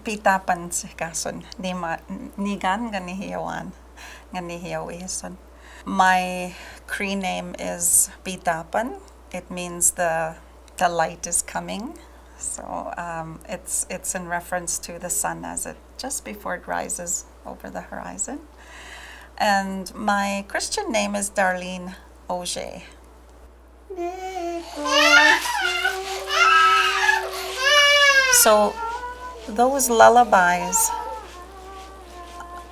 pitapan si kason nigan ganihiyawan. My Cree name is Pitapan. It means the light is coming. So it's in reference to the sun as it just before it rises over the horizon. And my Christian name is Darlene Auger. So those lullabies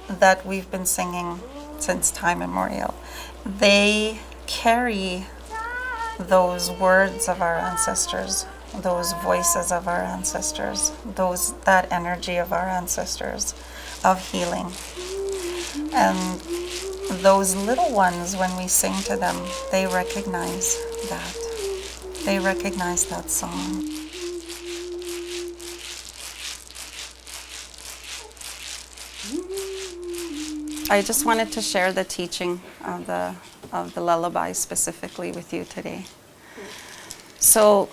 that we've been singing since time immemorial, they carry those words of our ancestors, those voices of our ancestors, that energy of our ancestors of healing. And those little ones, when we sing to them, they recognize that. They recognize that song. I just wanted to share the teaching of the lullaby specifically with you today. So,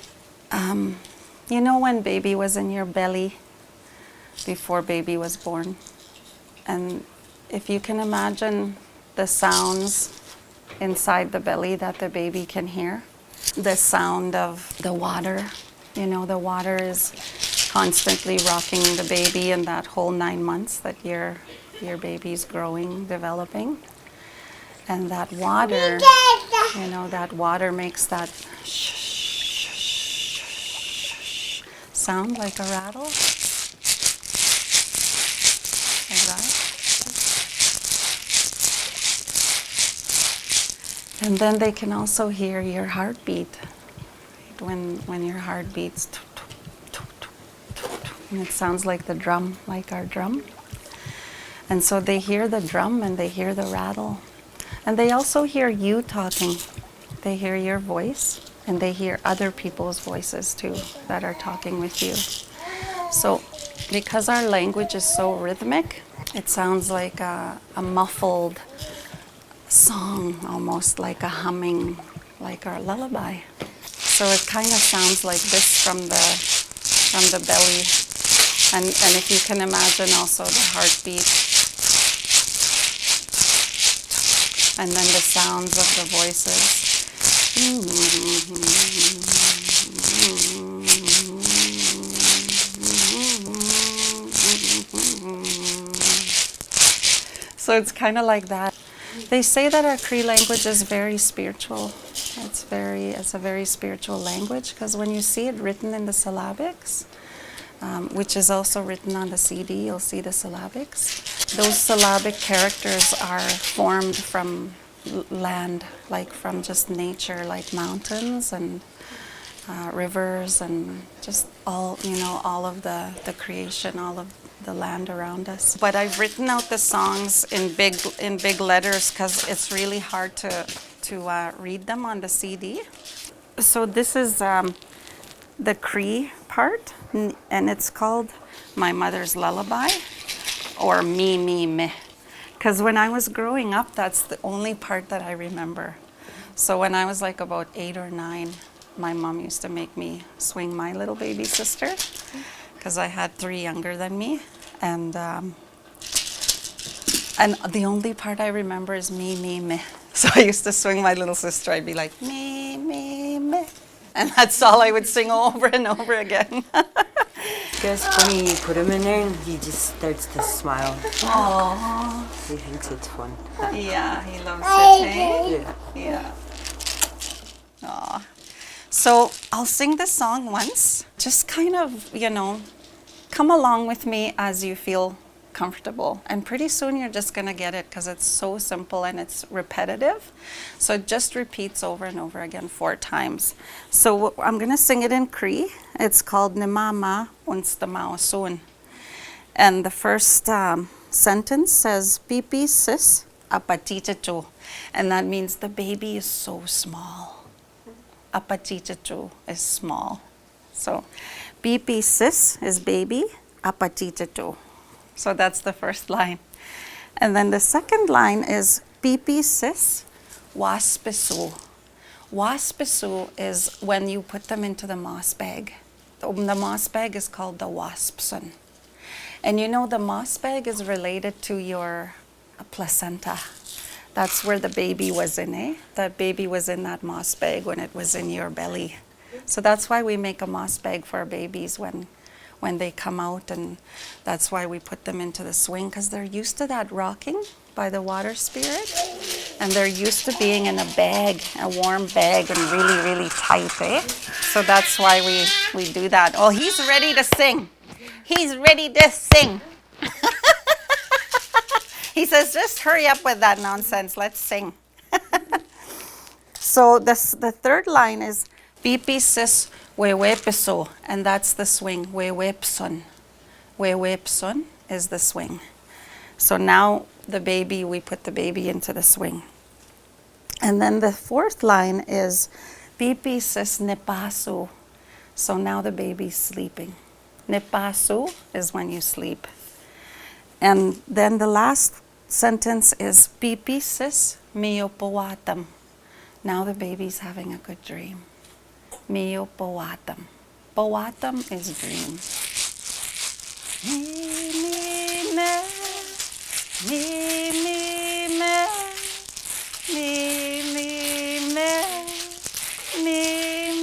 you know when baby was in your belly, before baby was born? And if you can imagine the sounds inside the belly that the baby can hear, the sound of the water, the water is constantly rocking the baby in that whole 9 months that your baby's growing, developing. And that water, that water makes that sound like a rattle. Like that. And then they can also hear your heartbeat. When your heart beats, and it sounds like the drum, like our drum. And so they hear the drum and they hear the rattle. And they also hear you talking. They hear your voice and they hear other people's voices too that are talking with you. So because our language is so rhythmic, it sounds like a muffled song, almost like a humming, like our lullaby. So it kind of sounds like this from the belly. And if you can imagine also the heartbeat, and then the sounds of the voices. So it's kind of like that. They say that our Cree language is very spiritual. It's a very spiritual language because when you see it written in the syllabics, which is also written on the CD, you'll see the syllabics. Those syllabic characters are formed from land, like from just nature, like mountains and rivers and just all of the creation, all of the land around us. But I've written out the songs in big letters because it's really hard to read them on the CD. So this is the Cree part, and it's called My Mother's Lullaby, or Me, Me, Me. Because when I was growing up, that's the only part that I remember. So when I was like about 8 or 9, my mom used to make me swing my little baby sister, because I had 3 younger than me. And the only part I remember is Me, Me, Me. So I used to swing my little sister. I'd be like, Me, Me, Me. And that's all I would sing over and over again. Because when you put him in there, he just starts to smile. Aww. He thinks it's fun. Yeah, he loves it, hey? Yeah. Aww. So I'll sing this song once. Just kind of, come along with me as you feel comfortable. And pretty soon you're just going to get it because it's so simple and it's repetitive. So it just repeats over and over again 4 times. So I'm going to sing it in Cree. It's called Nimama Unstamaosun. And the first sentence says, Pipi sis apatitacho. And that means the baby is so small. Apatitacho is small. So Pipi sis is baby, apatitacho. So that's the first line. And then the second line is Pipi sis waspisu. Waspisu is when you put them into the moss bag. The moss bag is called the waspsun. And you know, the moss bag is related to your placenta. That's where the baby was in, eh? That baby was in that moss bag when it was in your belly. So that's why we make a moss bag for our babies when they come out, and that's why we put them into the swing, because they're used to that rocking by the water spirit, and they're used to being in a bag, a warm bag, and really, really tight, eh? So that's why we do that. Oh, he's ready to sing. He's ready to sing. He says, just hurry up with that nonsense. Let's sing. So the third line is Pipisis wewepiso, and that's the swing. Wewepson. Wewepson is the swing. So now the baby, we put the baby into the swing. And then the fourth line is Pipisis nepasu. So now the baby's sleeping. Nepasu is when you sleep. And then the last sentence is Pipisis miopowatam. Now the baby's having a good dream. Miopowatam. Powatam is dream. Me, me, me, me, me, me, me, me, me,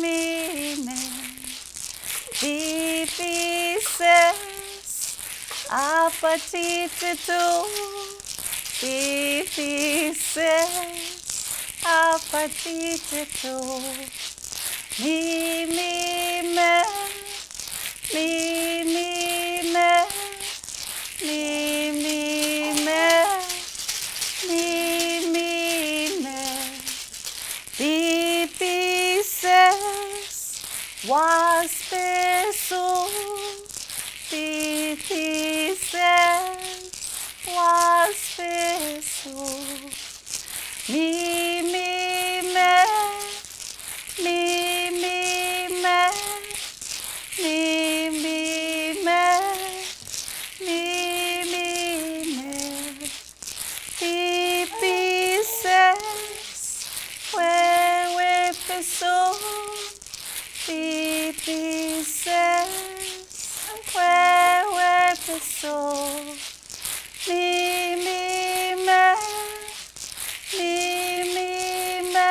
me, me. Pipisis apatititu. Pipisis apatititu. Me, me, me, me, me, me, me, me, me, me, me. Pipisis waspisu. Pipisis waspisu. Me, me, me, me, me, me, me, me, me, me, me. Pipisis wewepiso. Pipisis wewepiso. Me, me, me, me, me, me,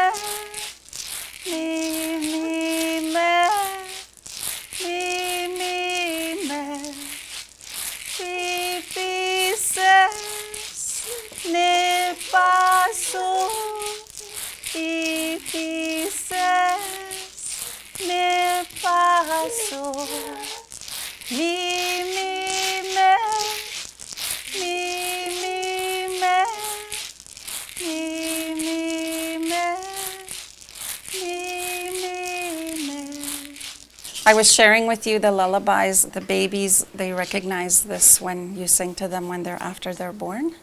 me, me, me, me, me. Pipisis nepasu. Pipisis nepasu. Me, me, me, me, me, me, me, me, me, me, me. I was sharing with you the lullabies. The babies, they recognize this when you sing to them when they're after they're born,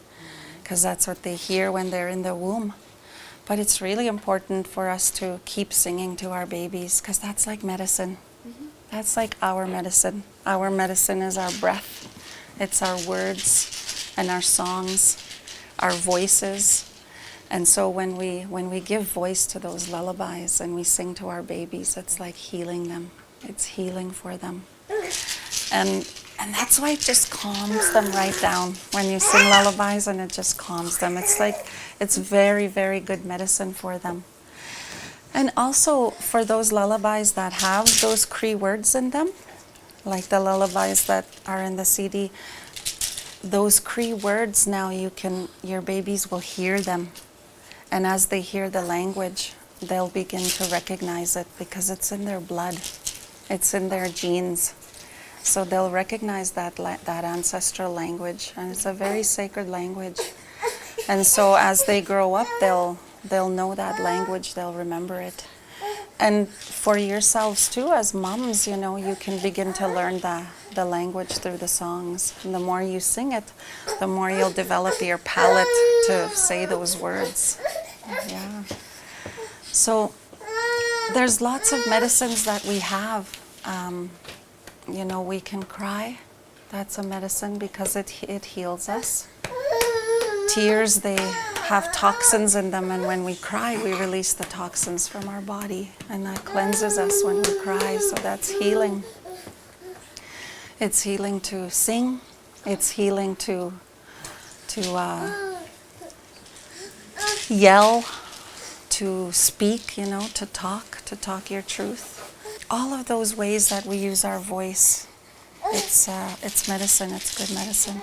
because that's what they hear when they're in the womb. But it's really important for us to keep singing to our babies, because that's like medicine. That's like our medicine. Our medicine is our breath. It's our words and our songs, our voices. And so when we give voice to those lullabies and we sing to our babies, it's like healing them. It's healing for them. And that's why it just calms them right down. When you sing lullabies and it just calms them. It's like, it's very, very good medicine for them. And also for those lullabies that have those Cree words in them, like the lullabies that are in the CD, those Cree words now your babies will hear them. And as they hear the language, they'll begin to recognize it because it's in their blood. It's in their genes. So they'll recognize that ancestral language, and it's a very sacred language. And so as they grow up, they'll know that language, they'll remember it. And for yourselves too, as moms, you can begin to learn the language through the songs. And the more you sing it, the more you'll develop your palate to say those words. Yeah. So there's lots of medicines that we have. We can cry. That's a medicine because it heals us. Tears, they have toxins in them, and when we cry, we release the toxins from our body, and that cleanses us when we cry, so that's healing. It's healing to sing, It's healing to yell, to speak, you know, to talk your truth. All of those ways that we use our voice, it's medicine, it's good medicine.